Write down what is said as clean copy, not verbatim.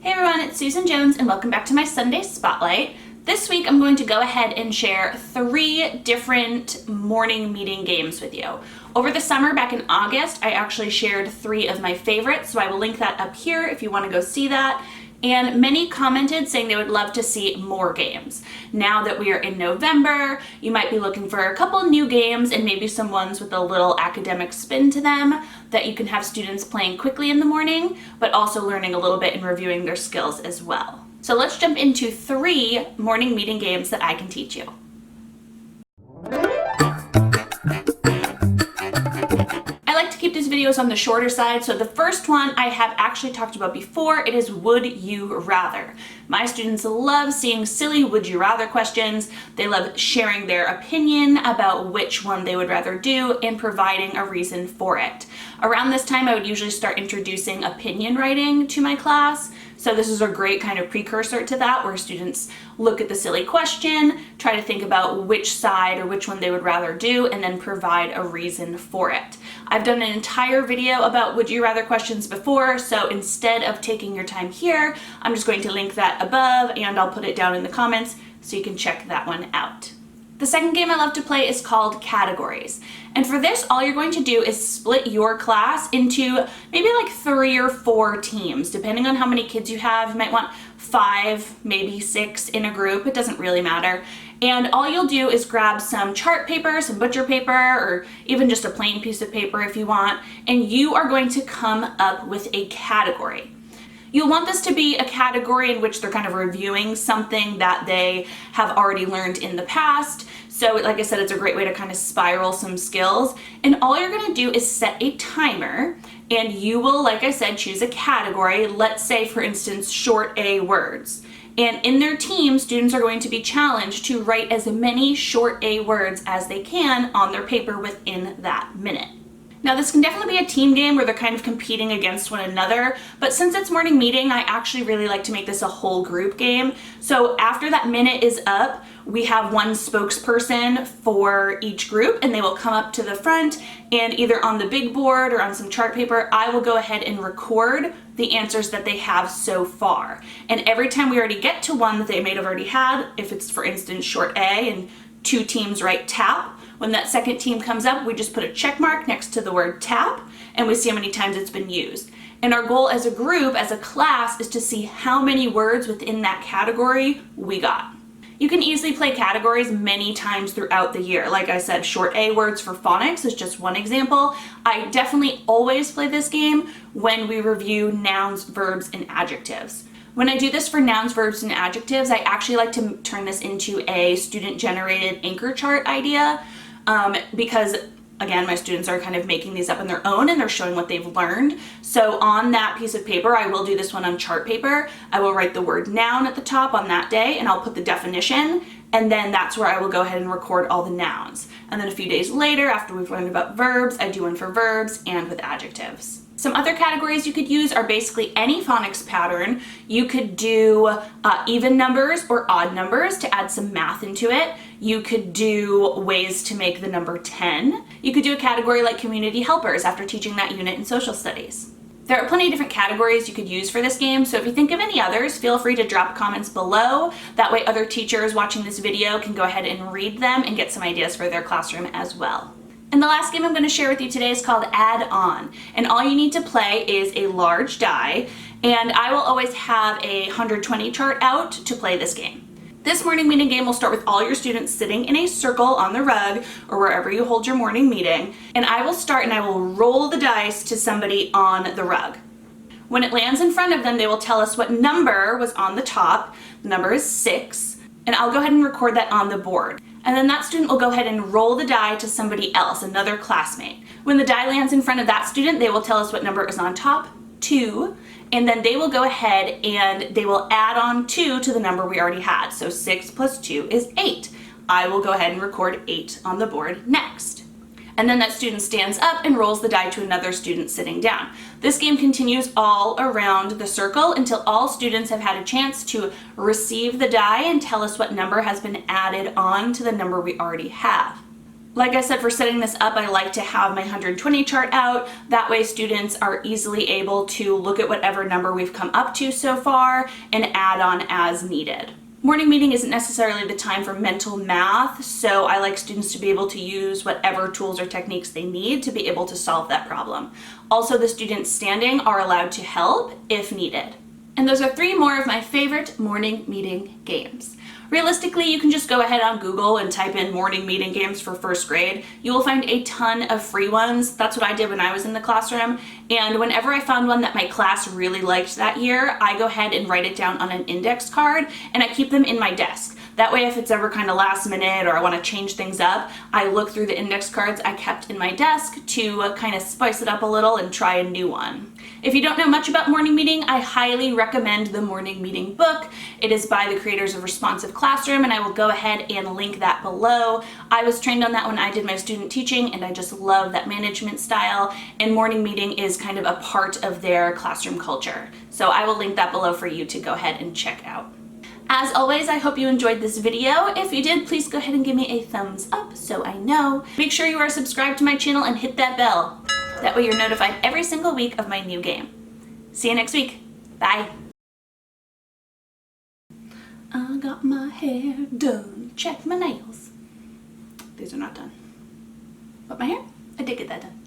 Hey everyone, it's Susan Jones and welcome back to my Sunday Spotlight. This week I'm going to go ahead and share 3 different morning meeting games with you. Over the summer, back in August, I actually shared 3 of my favorites, so I will link that up here if you want to go see that. And many commented saying they would love to see more games. Now that we are in November, you might be looking for a couple new games and maybe some ones with a little academic spin to them that you can have students playing quickly in the morning, but also learning a little bit and reviewing their skills as well. So let's jump into 3 morning meeting games that I can teach you. I like to keep these videos on the shorter side, so the first one I have actually talked about before. It is Would You Rather. My students love seeing silly would you rather questions. They love sharing their opinion about which one they would rather do and providing a reason for it. Around this time, I would usually start introducing opinion writing to my class. So this is a great kind of precursor to that, where students look at the silly question, try to think about which side or which one they would rather do, and then provide a reason for it. I've done an entire video about would you rather questions before, so instead of taking your time here, I'm just going to link that above and I'll put it down in the comments so you can check that one out. The second game I love to play is called Categories. And for this, all you're going to do is split your class into maybe like 3 or 4 teams. Depending on how many kids you have, you might want 5, maybe 6 in a group. It doesn't really matter. And all you'll do is grab some chart paper, some butcher paper, or even just a plain piece of paper if you want, and you are going to come up with a category. You'll want this to be a category in which they're kind of reviewing something that they have already learned in the past. So like I said, it's a great way to kind of spiral some skills. And all you're gonna do is set a timer, and you will, like I said, choose a category. Let's say, for instance, short A words. And in their team, students are going to be challenged to write as many short A words as they can on their paper within that minute. Now, this can definitely be a team game where they're kind of competing against one another, but since it's morning meeting, I actually really like to make this a whole group game. So after that minute is up, we have one spokesperson for each group, and they will come up to the front, and either on the big board or on some chart paper, I will go ahead and record the answers that they have so far. And every time we already get to one that they may have already had, if it's, for instance, short A and 2 teams write tap, when that second team comes up, we just put a check mark next to the word tap, and we see how many times it's been used. And our goal as a group, as a class, is to see how many words within that category we got. You can easily play categories many times throughout the year. Like I said, short A words for phonics is just one example. I definitely always play this game when we review nouns, verbs, and adjectives. When I do this for nouns, verbs, and adjectives, I actually like to turn this into a student-generated anchor chart idea. Because again, my students are kind of making these up on their own and they're showing what they've learned. So on that piece of paper, I will do this one on chart paper. I will write the word noun at the top on that day, and I'll put the definition, and then that's where I will go ahead and record all the nouns. And then a few days later, after we've learned about verbs, I do one for verbs and with adjectives. Some other categories you could use are basically any phonics pattern. You could do even numbers or odd numbers to add some math into it. You could do ways to make the number 10. You could do a category like community helpers after teaching that unit in social studies. There are plenty of different categories you could use for this game, so if you think of any others, feel free to drop comments below. That way other teachers watching this video can go ahead and read them and get some ideas for their classroom as well. And the last game I'm going to share with you today is called Add On. And all you need to play is a large die, and I will always have a 120 chart out to play this game. This morning meeting game will start with all your students sitting in a circle on the rug or wherever you hold your morning meeting. And I will start and I will roll the dice to somebody on the rug. When it lands in front of them, they will tell us what number was on the top. The number is 6. And I'll go ahead and record that on the board. And then that student will go ahead and roll the die to somebody else, another classmate. When the die lands in front of that student, they will tell us what number is on top, 2, and then they will go ahead and they will add on 2 to the number we already had. So 6 plus 2 is 8. I will go ahead and record 8 on the board next. And then that student stands up and rolls the die to another student sitting down. This game continues all around the circle until all students have had a chance to receive the die and tell us what number has been added on to the number we already have. Like I said, for setting this up, I like to have my 120 chart out. That way students are easily able to look at whatever number we've come up to so far and add on as needed. Morning meeting isn't necessarily the time for mental math, so I like students to be able to use whatever tools or techniques they need to be able to solve that problem. Also, the students standing are allowed to help if needed. And those are 3 more of my favorite morning meeting games. Realistically, you can just go ahead on Google and type in morning meeting games for first grade. You will find a ton of free ones. That's what I did when I was in the classroom. And whenever I found one that my class really liked that year, I go ahead and write it down on an index card and I keep them in my desk. That way, if it's ever kind of last minute or I want to change things up, I look through the index cards I kept in my desk to kind of spice it up a little and try a new one. If you don't know much about morning meeting, I highly recommend the Morning Meeting book. It is by the creators of Responsive Classroom, and I will go ahead and link that below. I was trained on that when I did my student teaching, and I just love that management style, and morning meeting is kind of a part of their classroom culture. So I will link that below for you to go ahead and check out. As always, I hope you enjoyed this video. If you did, please go ahead and give me a thumbs up so I know. Make sure you are subscribed to my channel and hit that bell. That way you're notified every single week of my new game. See you next week. Bye. I got my hair done. Check my nails. These are not done. But my hair, I did get that done.